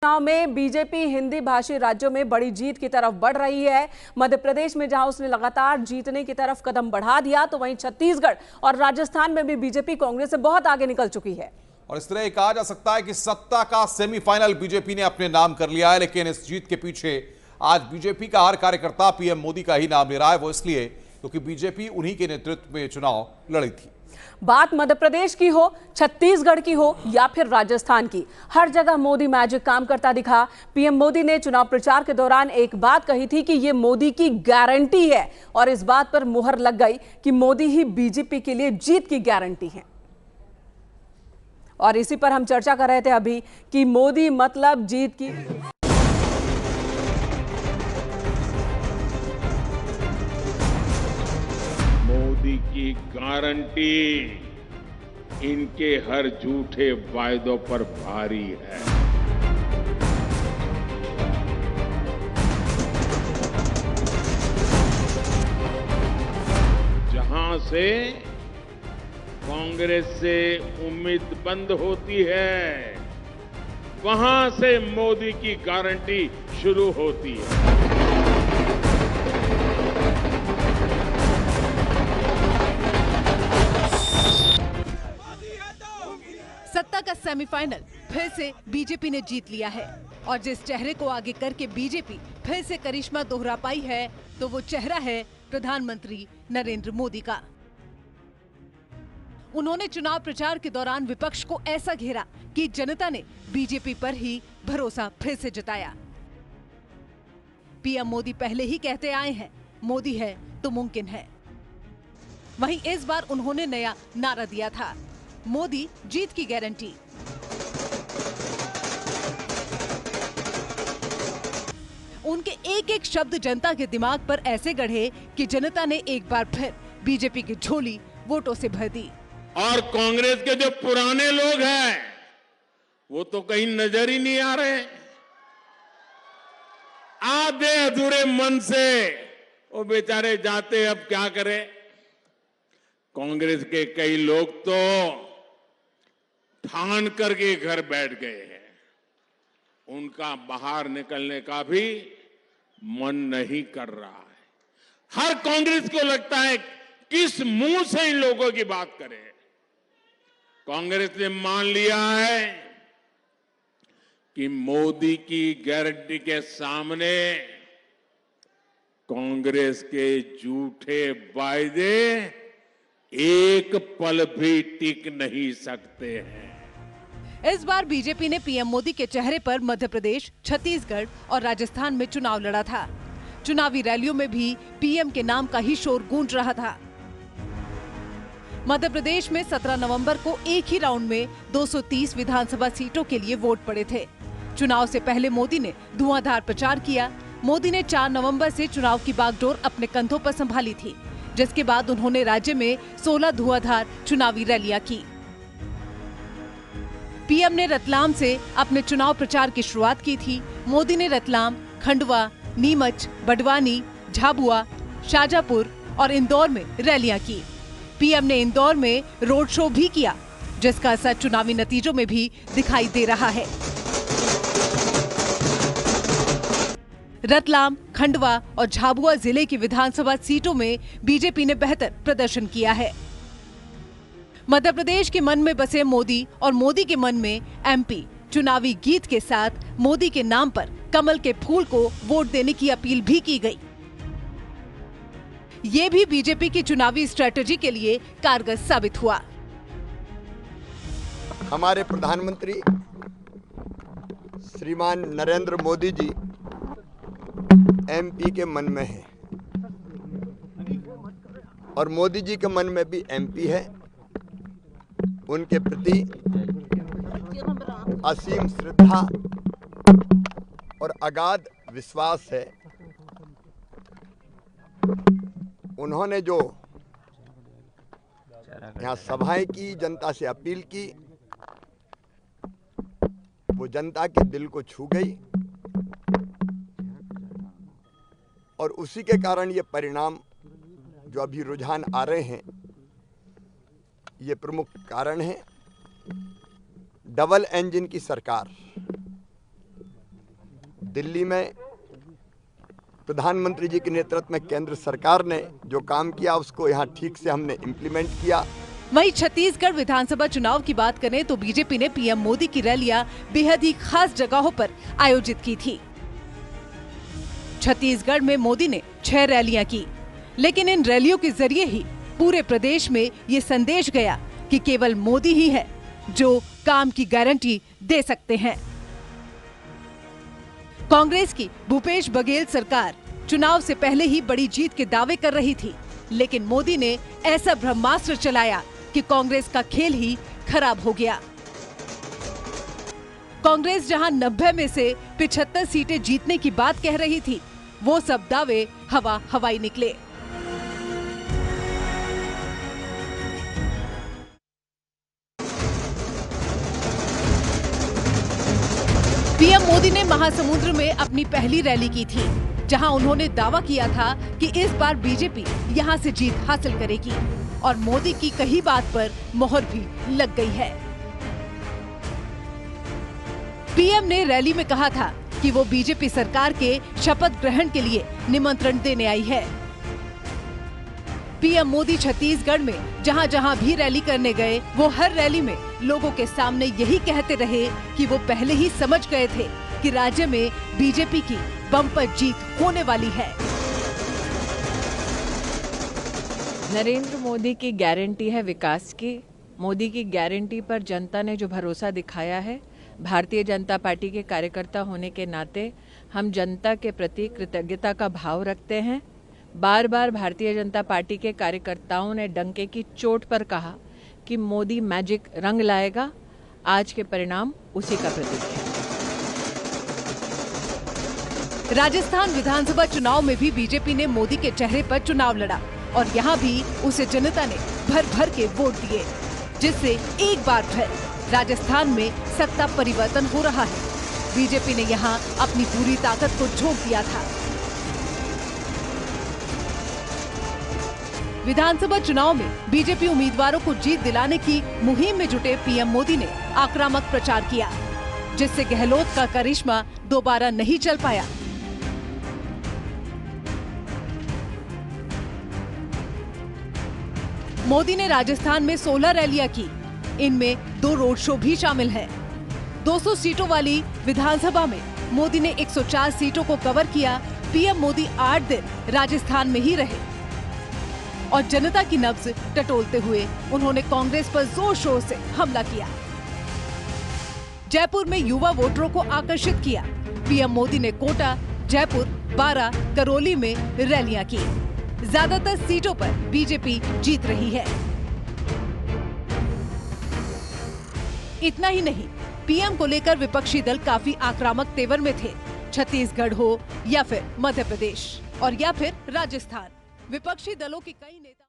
चुनाव में बीजेपी हिंदी भाषी राज्यों में बड़ी जीत की तरफ बढ़ रही है। मध्य प्रदेश में जहां उसने लगातार जीतने की तरफ कदम बढ़ा दिया, तो वहीं छत्तीसगढ़ और राजस्थान में भी बीजेपी कांग्रेस से बहुत आगे निकल चुकी है। और इस तरह कहा जा सकता है कि सत्ता का सेमीफाइनल बीजेपी ने अपने नाम कर लिया है। लेकिन इस जीत के पीछे आज बीजेपी का हर कार्यकर्ता पीएम मोदी का ही नाम ले रहा है। वो इसलिए क्योंकि बीजेपी उन्हीं के नेतृत्व में चुनाव लड़ी थी। बात मध्य प्रदेश की हो, छत्तीसगढ़ की हो या फिर राजस्थान की, हर जगह मोदी मैजिक काम करता दिखा। पीएम मोदी ने चुनाव प्रचार के दौरान एक बात कही थी कि यह मोदी की गारंटी है, और इस बात पर मुहर लग गई कि मोदी ही बीजेपी के लिए जीत की गारंटी है। और इसी पर हम चर्चा कर रहे थे अभी कि मोदी मतलब जीत की। मोदी की गारंटी इनके हर झूठे वायदों पर भारी है। जहां से कांग्रेस से उम्मीद बंद होती है, वहां से मोदी की गारंटी शुरू होती है। सत्ता का सेमीफाइनल फिर से बीजेपी ने जीत लिया है, और जिस चेहरे को आगे करके बीजेपी फिर से करिश्मा दोहरा पाई है, तो वो चेहरा है प्रधानमंत्री नरेंद्र मोदी का। उन्होंने चुनाव प्रचार के दौरान विपक्ष को ऐसा घेरा कि जनता ने बीजेपी पर ही भरोसा फिर से जताया। पीएम मोदी पहले ही कहते आए हैं, मोदी है तो मुमकिन है। वहीं इस बार उन्होंने नया नारा दिया था, मोदी जीत की गारंटी। उनके एक एक शब्द जनता के दिमाग पर ऐसे गढ़े कि जनता ने एक बार फिर बीजेपी की झोली वोटों से भर दी। और कांग्रेस के जो पुराने लोग हैं, वो तो कहीं नजर ही नहीं आ रहे। आधे अधूरे मन से वो बेचारे जाते, अब क्या करें। कांग्रेस के कई लोग तो ठान करके घर बैठ गए हैं, उनका बाहर निकलने का भी मन नहीं कर रहा है। हर कांग्रेस को लगता है किस मुंह से इन लोगों की बात करें। कांग्रेस ने मान लिया है कि मोदी की गारंटी के सामने कांग्रेस के झूठे वायदे एक पल भी टिक नहीं सकते हैं। इस बार बीजेपी ने पीएम मोदी के चेहरे पर मध्य प्रदेश, छत्तीसगढ़ और राजस्थान में चुनाव लड़ा था। चुनावी रैलियों में भी पीएम के नाम का ही शोर गूंज रहा था। मध्य प्रदेश में 17 नवंबर को एक ही राउंड में 230 विधानसभा सीटों के लिए वोट पड़े थे। चुनाव से पहले मोदी ने धुआंधार प्रचार किया। मोदी ने 4 नवंबर से चुनाव की बागडोर अपने कंधों पर संभाली थी, जिसके बाद उन्होंने राज्य में 16 धुआंधार चुनावी रैलियां की। पीएम ने रतलाम से अपने चुनाव प्रचार की शुरुआत की थी। मोदी ने रतलाम, खंडवा, नीमच, बड़वानी, झाबुआ, शाजापुर और इंदौर में रैलियां की। पीएम ने इंदौर में रोड शो भी किया, जिसका असर चुनावी नतीजों में भी दिखाई दे रहा है। रतलाम, खंडवा और झाबुआ जिले की विधानसभा सीटों में बीजेपी ने बेहतर प्रदर्शन किया है। मध्य प्रदेश के मन में बसे मोदी और मोदी के मन में एमपी चुनावी गीत के साथ मोदी के नाम पर कमल के फूल को वोट देने की अपील भी की गई। ये भी बीजेपी की चुनावी स्ट्रेटजी के लिए कारगर साबित हुआ। हमारे प्रधानमंत्री श्रीमान नरेंद्र मोदी जी एमपी के मन में है, और मोदी जी के मन में भी एमपी है। उनके प्रति असीम श्रद्धा और अगाध विश्वास है। उन्होंने जो यहाँ सभाएं की, जनता से अपील की, वो जनता के दिल को छू गई, और उसी के कारण ये परिणाम जो अभी रुझान आ रहे हैं, ये प्रमुख कारण है। डबल इंजन की सरकार दिल्ली में प्रधानमंत्री जी के नेतृत्व में केंद्र सरकार ने जो काम किया उसको यहाँ ठीक से हमने इम्प्लीमेंट किया। वहीं छत्तीसगढ़ विधानसभा चुनाव की बात करें तो बीजेपी ने पीएम मोदी की रैलियां बेहद ही खास जगहों पर आयोजित की थी। छत्तीसगढ़ में मोदी ने 6 रैलियां की, लेकिन इन रैलियों के जरिए ही पूरे प्रदेश में ये संदेश गया कि केवल मोदी ही है जो काम की गारंटी दे सकते हैं। कांग्रेस की भूपेश बघेल सरकार चुनाव से पहले ही बड़ी जीत के दावे कर रही थी, लेकिन मोदी ने ऐसा ब्रह्मास्त्र चलाया कि कांग्रेस का खेल ही खराब हो गया। कांग्रेस जहां 90 में से 75 सीटें जीतने की बात कह रही थी, वो सब दावे हवा हवाई निकले। पीएम मोदी ने महासमुंद में अपनी पहली रैली की थी, जहां उन्होंने दावा किया था कि इस बार बीजेपी यहां से जीत हासिल करेगी और मोदी की कही बात पर मोहर भी लग गई है। पीएम ने रैली में कहा था कि वो बीजेपी सरकार के शपथ ग्रहण के लिए निमंत्रण देने आई है। पीएम मोदी छत्तीसगढ़ में जहां जहां भी रैली करने गए, वो हर रैली में लोगों के सामने यही कहते रहे कि वो पहले ही समझ गए थे कि राज्य में बीजेपी की बम्पर जीत होने वाली है। नरेंद्र मोदी की गारंटी है विकास की। मोदी की गारंटी पर जनता ने जो भरोसा दिखाया है, भारतीय जनता पार्टी के कार्यकर्ता होने के नाते हम जनता के प्रति कृतज्ञता का भाव रखते हैं। बार बार भारतीय जनता पार्टी के कार्यकर्ताओं ने डंके की चोट पर कहा कि मोदी मैजिक रंग लाएगा। आज के परिणाम उसी का प्रतीक है। राजस्थान विधानसभा चुनाव में भी बीजेपी ने मोदी के चेहरे पर चुनाव लड़ा और यहाँ भी उसे जनता ने भर भर के वोट दिए, जिससे एक बार फिर राजस्थान में सत्ता परिवर्तन हो रहा है। बीजेपी ने यहाँ अपनी पूरी ताकत को झोंक दिया था। विधानसभा चुनाव में बीजेपी उम्मीदवारों को जीत दिलाने की मुहिम में जुटे पीएम मोदी ने आक्रामक प्रचार किया, जिससे गहलोत का करिश्मा दोबारा नहीं चल पाया। मोदी ने राजस्थान में 16 रैलियां की, इनमें 2 रोड शो भी शामिल हैं। 200 सीटों वाली विधानसभा में मोदी ने 104 सीटों को कवर किया। पीएम मोदी 8 दिन राजस्थान में ही रहे और जनता की नब्ज टटोलते हुए उन्होंने कांग्रेस पर जोर शोर से हमला किया। जयपुर में युवा वोटरों को आकर्षित किया। पीएम मोदी ने कोटा, जयपुर, बारा, करौली में रैलियां की। ज्यादातर सीटों पर बीजेपी जीत रही है। इतना ही नहीं, पीएम को लेकर विपक्षी दल काफी आक्रामक तेवर में थे। छत्तीसगढ़ हो या फिर मध्य प्रदेश और या फिर राजस्थान, विपक्षी दलों के कई नेता